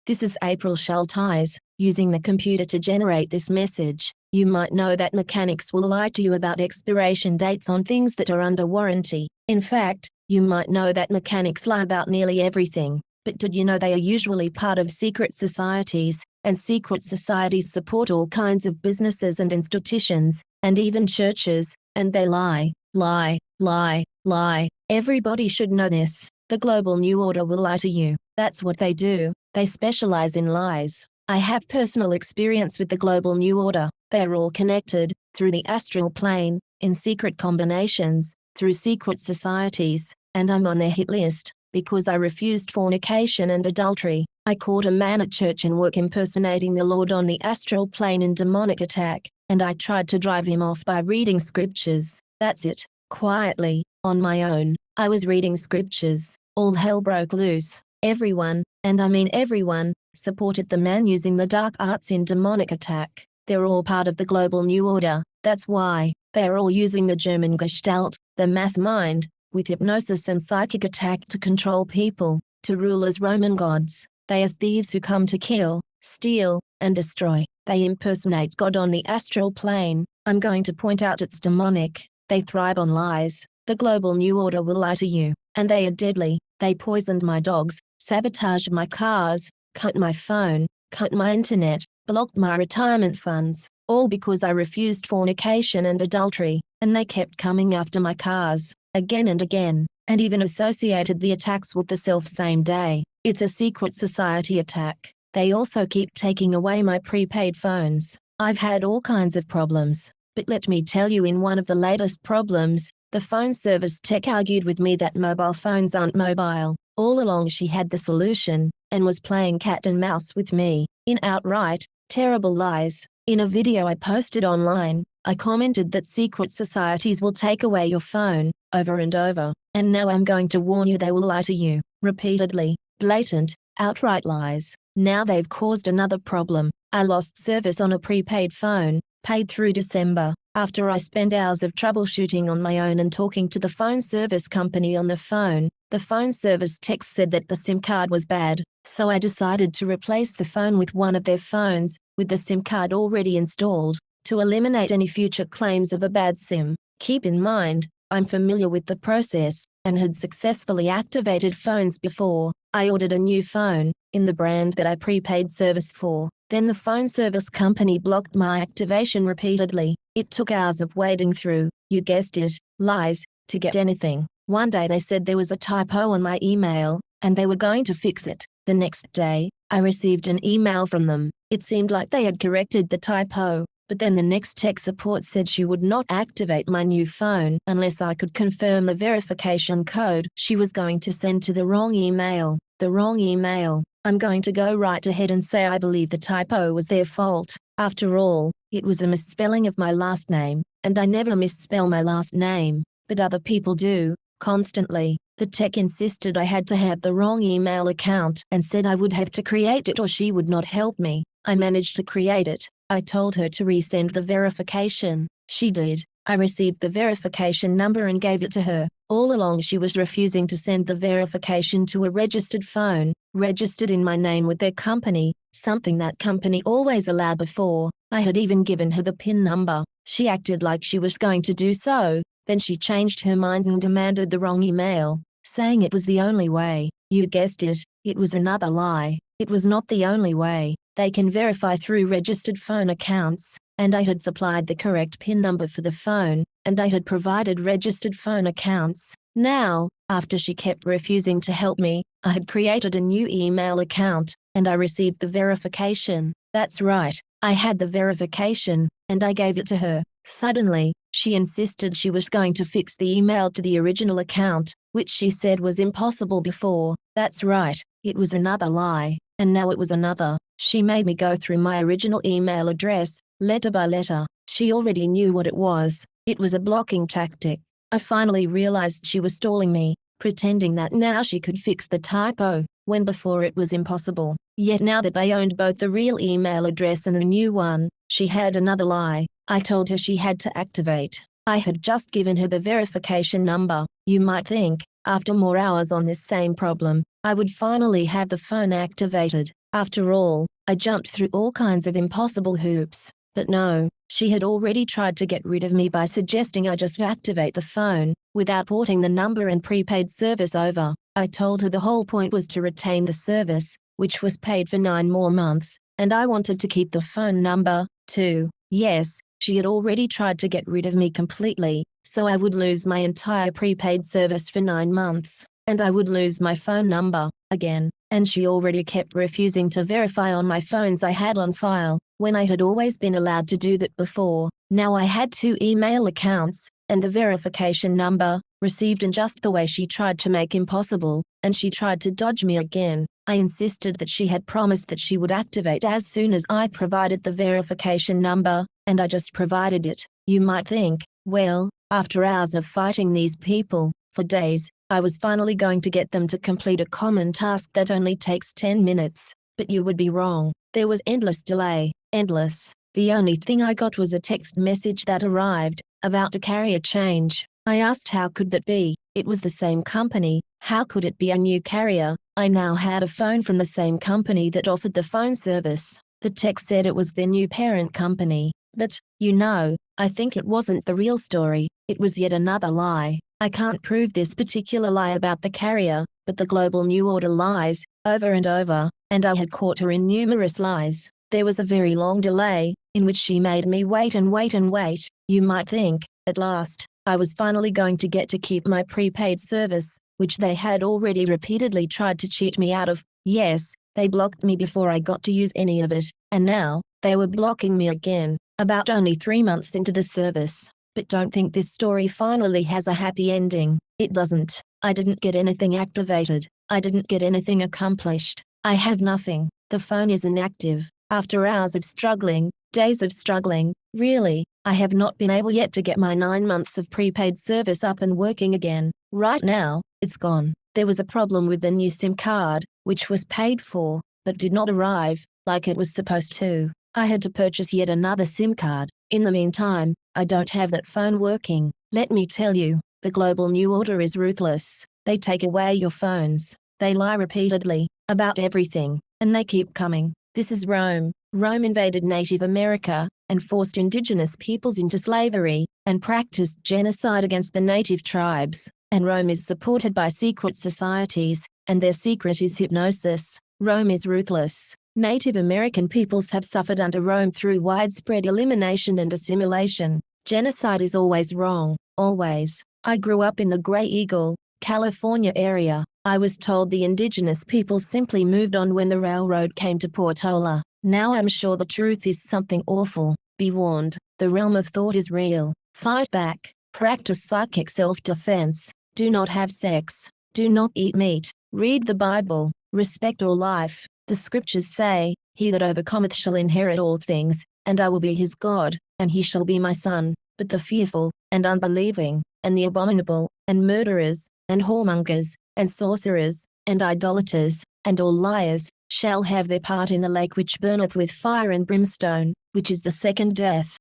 This is April Schultheis, using the computer to generate this message. You might know that mechanics will lie to you about expiration dates on things that are under warranty. In fact, you might know that mechanics lie about nearly everything. But did you know they are usually part of secret societies, and secret societies support all kinds of businesses and institutions, and even churches, and they lie, lie, lie, lie. Everybody should know this. The Global New Order will lie to you. That's what they do. They specialize in lies. I have personal experience with the Global New Order. They are all connected, through the astral plane, in secret combinations, through secret societies, and I'm on their hit list, because I refused fornication and adultery. I caught a man at church and work impersonating the Lord on the astral plane in demonic attack, and I tried to drive him off by reading scriptures. That's it. Quietly, on my own, I was reading scriptures. All hell broke loose. Everyone, and I mean everyone, supported the man using the dark arts in demonic attack. They're all part of the Global New Order. That's why they are all using the German Gestalt, the mass mind, with hypnosis and psychic attack to control people, to rule as Roman gods. They are thieves who come to kill, steal, and destroy. They impersonate God on the astral plane. I'm going to point out it's demonic. They thrive on lies. The Global New Order will lie to you, and they are deadly. They poisoned my dogs, sabotaged my cars, cut my phone, cut my internet, blocked my retirement funds, all because I refused fornication and adultery, and they kept coming after my cars, again and again, and even associated the attacks with the self-same day. It's a secret society attack. They also keep taking away my prepaid phones. I've had all kinds of problems, but let me tell you, in one of the latest problems, the phone service tech argued with me that mobile phones aren't mobile. All along she had the solution, and was playing cat and mouse with me, in outright, terrible lies. In a video I posted online, I commented that secret societies will take away your phone, over and over, and now I'm going to warn you, they will lie to you, repeatedly, blatant, outright lies. Now they've caused another problem. I lost service on a prepaid phone, paid through December, after I spent hours of troubleshooting on my own and talking to the phone service company on the phone. The phone service tech said that the SIM card was bad, so I decided to replace the phone with one of their phones, with the SIM card already installed, to eliminate any future claims of a bad SIM. Keep in mind, I'm familiar with the process, and had successfully activated phones before. I ordered a new phone, in the brand that I prepaid service for. Then the phone service company blocked my activation repeatedly. It took hours of wading through, you guessed it, lies, to get anything. One day they said there was a typo on my email, and they were going to fix it. The next day, I received an email from them. It seemed like they had corrected the typo, but then the next tech support said she would not activate my new phone unless I could confirm the verification code she was going to send to the wrong email. The wrong email. I'm going to go right ahead and say I believe the typo was their fault. After all, it was a misspelling of my last name, and I never misspell my last name, but other people do, constantly. The tech insisted I had to have the wrong email account and said I would have to create it or she would not help me. I managed to create it. I told her to resend the verification. She did. I received the verification number and gave it to her. All along she was refusing to send the verification to a registered phone, registered in my name with their company, something that company always allowed before. I had even given her the PIN number. She acted like she was going to do so, then she changed her mind and demanded the wrong email, saying it was the only way. You guessed it, it was another lie. It was not the only way. They can verify through registered phone accounts, and I had supplied the correct PIN number for the phone, and I had provided registered phone accounts. Now, after she kept refusing to help me, I had created a new email account, and I received the verification. That's right, I had the verification, and I gave it to her. Suddenly, she insisted she was going to fix the email to the original account, which she said was impossible before. That's right, it was another lie, and now it was another. She made me go through my original email address, letter by letter. She already knew what it was. It was a blocking tactic. I finally realized she was stalling me, pretending that now she could fix the typo, when before it was impossible. Yet now that I owned both the real email address and a new one, she had another lie. I told her she had to activate. I had just given her the verification number. You might think, after more hours on this same problem, I would finally have the phone activated. After all, I jumped through all kinds of impossible hoops. But no, she had already tried to get rid of me by suggesting I just activate the phone, without porting the number and prepaid service over. I told her the whole point was to retain the service, which was paid for 9 more months, and I wanted to keep the phone number, too. Yes, she had already tried to get rid of me completely, so I would lose my entire prepaid service for 9 months, and I would lose my phone number, again, and she already kept refusing to verify on my phones I had on file, when I had always been allowed to do that before. Now I had 2 email accounts, and the verification number, received in just the way she tried to make impossible, and she tried to dodge me again. I insisted that she had promised that she would activate as soon as I provided the verification number, and I just provided it. You might think, well, after hours of fighting these people, for days, I was finally going to get them to complete a common task that only takes 10 minutes. But you would be wrong. There was endless delay. Endless. The only thing I got was a text message that arrived, about a carrier change. I asked how could that be? It was the same company. How could it be a new carrier? I now had a phone from the same company that offered the phone service. The text said it was their new parent company. But, you know, I think it wasn't the real story. It was yet another lie. I can't prove this particular lie about the carrier, but the Global New Order lies, over and over, and I had caught her in numerous lies. There was a very long delay, in which she made me wait and wait and wait. You might think, at last, I was finally going to get to keep my prepaid service, which they had already repeatedly tried to cheat me out of. Yes, they blocked me before I got to use any of it, and now, they were blocking me again, about only 3 months into the service. But don't think this story finally has a happy ending. It doesn't. I didn't get anything activated. I didn't get anything accomplished. I have nothing. The phone is inactive. After hours of struggling, days of struggling, really, I have not been able yet to get my 9 months of prepaid service up and working again. Right now, it's gone. There was a problem with the new SIM card, which was paid for, but did not arrive, like it was supposed to. I had to purchase yet another SIM card. In the meantime, I don't have that phone working. Let me tell you, the Global New Order is ruthless. They take away your phones. They lie repeatedly, about everything, and they keep coming. This is Rome. Rome invaded Native America, and forced indigenous peoples into slavery, and practiced genocide against the native tribes. And Rome is supported by secret societies, and their secret is hypnosis. Rome is ruthless. Native American peoples have suffered under Rome through widespread elimination and assimilation. Genocide is always wrong, always. I grew up in the Grey Eagle, California area. I was told the indigenous peoples simply moved on when the railroad came to Portola. Now I'm sure the truth is something awful. Be warned, the realm of thought is real. Fight back. Practice psychic self-defense. Do not have sex. Do not eat meat. Read the Bible. Respect all life. The scriptures say, "He that overcometh shall inherit all things, and I will be his God, and he shall be my son." But the fearful, and unbelieving, and the abominable, and murderers, and whoremongers, and sorcerers, and idolaters, and all liars, shall have their part in the lake which burneth with fire and brimstone, which is the second death.